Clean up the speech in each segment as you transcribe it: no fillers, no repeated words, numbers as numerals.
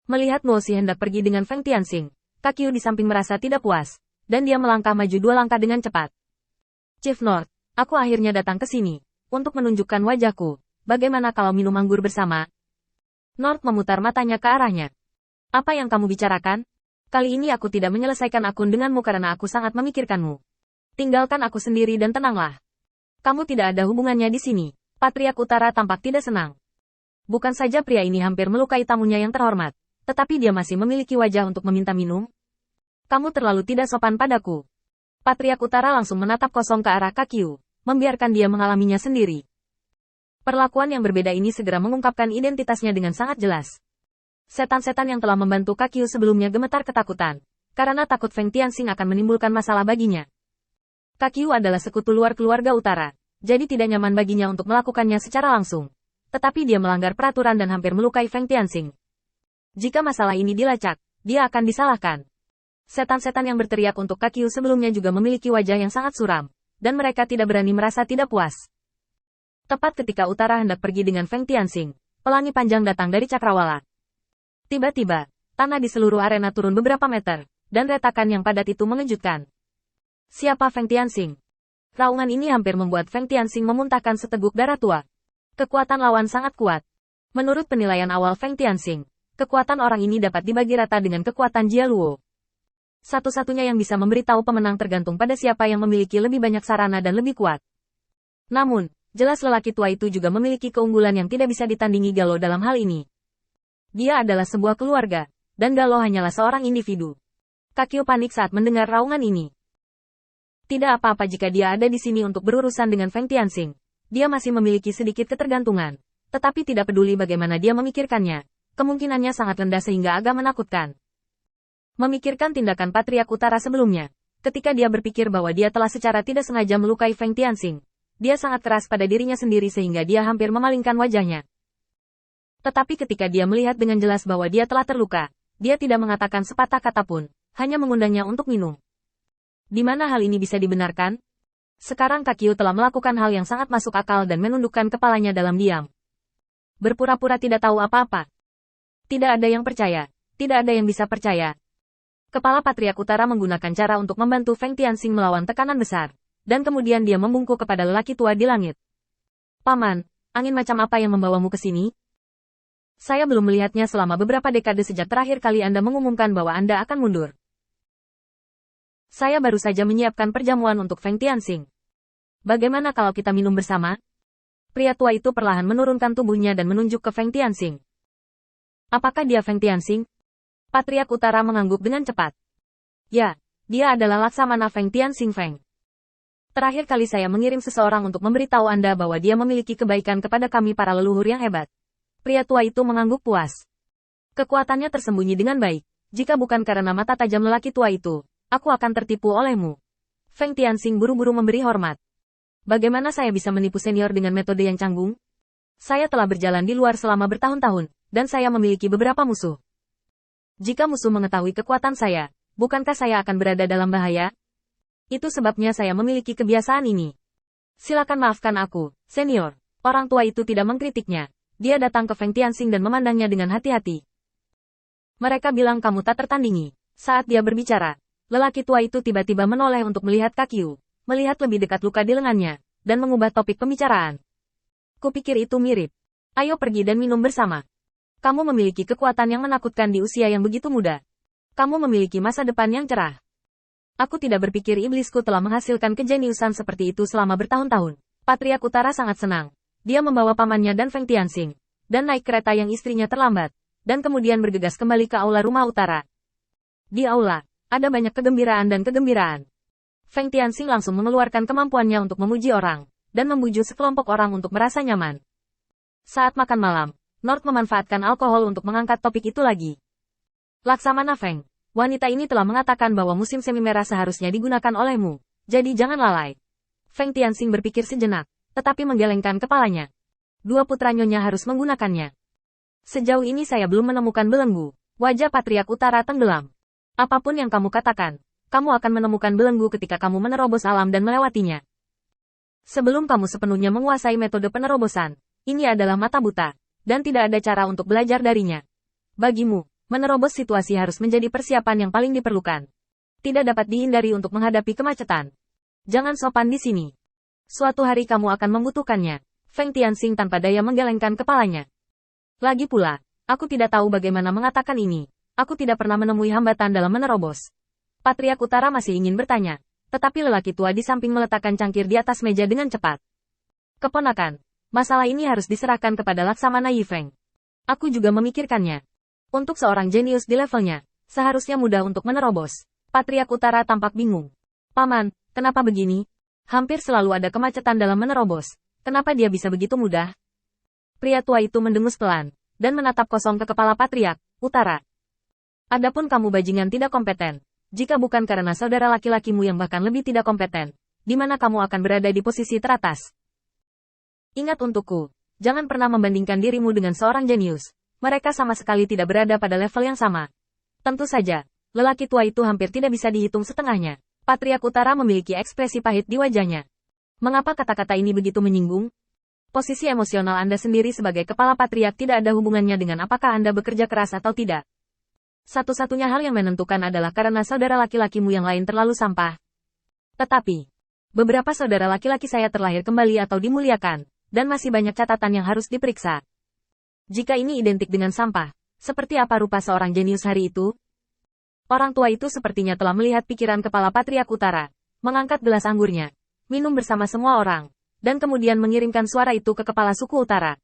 Melihat Mo Xi hendak pergi dengan Feng Tianxing, Kakyu di samping merasa tidak puas, dan dia melangkah maju 2 langkah dengan cepat. Chief North, aku akhirnya datang ke sini, untuk menunjukkan wajahku. Bagaimana kalau minum anggur bersama? North memutar matanya ke arahnya. Apa yang kamu bicarakan? Kali ini aku tidak menyelesaikan akun denganmu karena aku sangat memikirkanmu. Tinggalkan aku sendiri dan tenanglah. Kamu tidak ada hubungannya di sini. Patriark Utara tampak tidak senang. Bukan saja pria ini hampir melukai tamunya yang terhormat, tetapi dia masih memiliki wajah untuk meminta minum. Kamu terlalu tidak sopan padaku. Patriark Utara langsung menatap kosong ke arah Kakyu, membiarkan dia mengalaminya sendiri. Perlakuan yang berbeda ini segera mengungkapkan identitasnya dengan sangat jelas. Setan-setan yang telah membantu Kakyu sebelumnya gemetar ketakutan, karena takut Feng Tianxing akan menimbulkan masalah baginya. Kakyu adalah sekutu luar keluarga utara, jadi tidak nyaman baginya untuk melakukannya secara langsung. Tetapi dia melanggar peraturan dan hampir melukai Feng Tianxing. Jika masalah ini dilacak, dia akan disalahkan. Setan-setan yang berteriak untuk Kakyu sebelumnya juga memiliki wajah yang sangat suram, dan mereka tidak berani merasa tidak puas. Tepat ketika Utara hendak pergi dengan Feng Tianxing, pelangi panjang datang dari cakrawala. Tiba-tiba, tanah di seluruh arena turun beberapa meter, dan retakan yang padat itu mengejutkan. Siapa Feng Tianxing? Raungan ini hampir membuat Feng Tianxing memuntahkan seteguk darah tua. Kekuatan lawan sangat kuat. Menurut penilaian awal Feng Tianxing, kekuatan orang ini dapat dibagi rata dengan kekuatan Jia Luo. Satu-satunya yang bisa memberitahu pemenang tergantung pada siapa yang memiliki lebih banyak sarana dan lebih kuat. Namun, jelas lelaki tua itu juga memiliki keunggulan yang tidak bisa ditandingi Galo dalam hal ini. Dia adalah sebuah keluarga, dan Galo hanyalah seorang individu. Kakyu panik saat mendengar raungan ini. Tidak apa-apa jika dia ada di sini untuk berurusan dengan Feng Tianxing. Dia masih memiliki sedikit ketergantungan, tetapi tidak peduli bagaimana dia memikirkannya. Kemungkinannya sangat rendah sehingga agak menakutkan. Memikirkan tindakan Patriark Utara sebelumnya, ketika dia berpikir bahwa dia telah secara tidak sengaja melukai Feng Tianxing, dia sangat keras pada dirinya sendiri sehingga dia hampir memalingkan wajahnya. Tetapi ketika dia melihat dengan jelas bahwa dia telah terluka, dia tidak mengatakan sepatah kata pun, hanya mengundangnya untuk minum. Di mana hal ini bisa dibenarkan? Sekarang Kakyu telah melakukan hal yang sangat masuk akal dan menundukkan kepalanya dalam diam. Berpura-pura tidak tahu apa-apa. Tidak ada yang percaya, tidak ada yang bisa percaya. Kepala Patriark Utara menggunakan cara untuk membantu Feng Tianxing melawan tekanan besar, dan kemudian dia membungkuk kepada lelaki tua di langit. Paman, angin macam apa yang membawamu ke sini? Saya belum melihatnya selama beberapa dekade sejak terakhir kali Anda mengumumkan bahwa Anda akan mundur. Saya baru saja menyiapkan perjamuan untuk Feng Tianxing. Bagaimana kalau kita minum bersama? Pria tua itu perlahan menurunkan tubuhnya dan menunjuk ke Feng Tianxing. Apakah dia Feng Tianxing? Patriark Utara mengangguk dengan cepat. Ya, dia adalah Laksamana Feng Tianxing Feng. Terakhir kali saya mengirim seseorang untuk memberitahu Anda bahwa dia memiliki kebaikan kepada kami para leluhur yang hebat. Pria tua itu mengangguk puas. Kekuatannya tersembunyi dengan baik. Jika bukan karena mata tajam lelaki tua itu, aku akan tertipu olehmu. Feng Tianxing buru-buru memberi hormat. Bagaimana saya bisa menipu senior dengan metode yang canggung? Saya telah berjalan di luar selama bertahun-tahun, dan saya memiliki beberapa musuh. Jika musuh mengetahui kekuatan saya, bukankah saya akan berada dalam bahaya? Itu sebabnya saya memiliki kebiasaan ini. Silakan maafkan aku, senior. Orang tua itu tidak mengkritiknya. Dia datang ke Feng Tianxing dan memandangnya dengan hati-hati. Mereka bilang kamu tak tertandingi. Saat dia berbicara, lelaki tua itu tiba-tiba menoleh untuk melihat Kakyu, melihat lebih dekat luka di lengannya, dan mengubah topik pembicaraan. Kupikir itu mirip. Ayo pergi dan minum bersama. Kamu memiliki kekuatan yang menakutkan di usia yang begitu muda. Kamu memiliki masa depan yang cerah. Aku tidak berpikir iblisku telah menghasilkan kejeniusan seperti itu selama bertahun-tahun. Patriark Utara sangat senang. Dia membawa pamannya dan Feng Tianxing, dan naik kereta yang istrinya terlambat, dan kemudian bergegas kembali ke aula rumah utara. Di aula, ada banyak kegembiraan dan kegembiraan. Feng Tianxing langsung mengeluarkan kemampuannya untuk memuji orang, dan membujuk sekelompok orang untuk merasa nyaman. Saat makan malam, North memanfaatkan alkohol untuk mengangkat topik itu lagi. Laksamana Feng, wanita ini telah mengatakan bahwa musim semi merah seharusnya digunakan olehmu, jadi jangan lalai. Feng Tianxing berpikir sejenak, tetapi menggelengkan kepalanya. Dua putra nyonya harus menggunakannya. Sejauh ini saya belum menemukan belenggu. Wajah Patriark Utara tenggelam. Apapun yang kamu katakan, kamu akan menemukan belenggu ketika kamu menerobos alam dan melewatinya. Sebelum kamu sepenuhnya menguasai metode penerobosan, ini adalah mata buta, dan tidak ada cara untuk belajar darinya. Bagimu, Menerobos situasi harus menjadi persiapan yang paling diperlukan. Tidak dapat dihindari untuk menghadapi kemacetan. Jangan sopan di sini. Suatu hari kamu akan membutuhkannya. Feng Tianxing tanpa daya menggelengkan kepalanya. Lagi pula, aku tidak tahu bagaimana mengatakan ini. Aku tidak pernah menemui hambatan dalam menerobos. Patriark Utara masih ingin bertanya. Tetapi lelaki tua di samping meletakkan cangkir di atas meja dengan cepat. Keponakan, masalah ini harus diserahkan kepada Laksamana Yifeng. Aku juga memikirkannya. Untuk seorang jenius di levelnya, seharusnya mudah untuk menerobos. Patriark Utara tampak bingung. Paman, kenapa begini? Hampir selalu ada kemacetan dalam menerobos. Kenapa dia bisa begitu mudah? Pria tua itu mendengus pelan, dan menatap kosong ke kepala Patriark Utara. Adapun kamu bajingan tidak kompeten. Jika bukan karena saudara laki-lakimu yang bahkan lebih tidak kompeten, di mana kamu akan berada di posisi teratas? Ingat untukku, jangan pernah membandingkan dirimu dengan seorang jenius. Mereka sama sekali tidak berada pada level yang sama. Tentu saja, lelaki tua itu hampir tidak bisa dihitung setengahnya. Patriark Utara memiliki ekspresi pahit di wajahnya. Mengapa kata-kata ini begitu menyinggung? Posisi emosional Anda sendiri sebagai kepala patriark tidak ada hubungannya dengan apakah Anda bekerja keras atau tidak. Satu-satunya hal yang menentukan adalah karena saudara laki-lakimu yang lain terlalu sampah. Tetapi, beberapa saudara laki-laki saya terlahir kembali atau dimuliakan. Dan masih banyak catatan yang harus diperiksa. Jika ini identik dengan sampah, seperti apa rupa seorang jenius hari itu? Orang tua itu sepertinya telah melihat pikiran kepala Patriark Utara, mengangkat gelas anggurnya, minum bersama semua orang, dan kemudian mengirimkan suara itu ke kepala suku utara.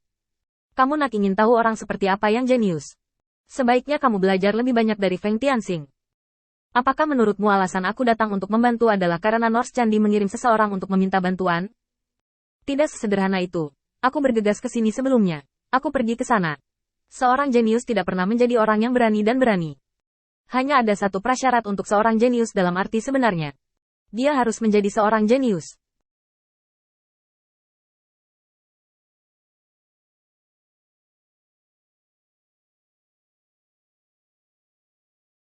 Kamu nak ingin tahu orang seperti apa yang jenius? Sebaiknya kamu belajar lebih banyak dari Feng Tianxing. Apakah menurutmu alasan aku datang untuk membantu adalah karena North Candi mengirim seseorang untuk meminta bantuan? Tidak sesederhana itu. Aku bergegas ke sini sebelumnya. Aku pergi ke sana. Seorang jenius tidak pernah menjadi orang yang berani dan berani. Hanya ada satu prasyarat untuk seorang jenius dalam arti sebenarnya. Dia harus menjadi seorang jenius.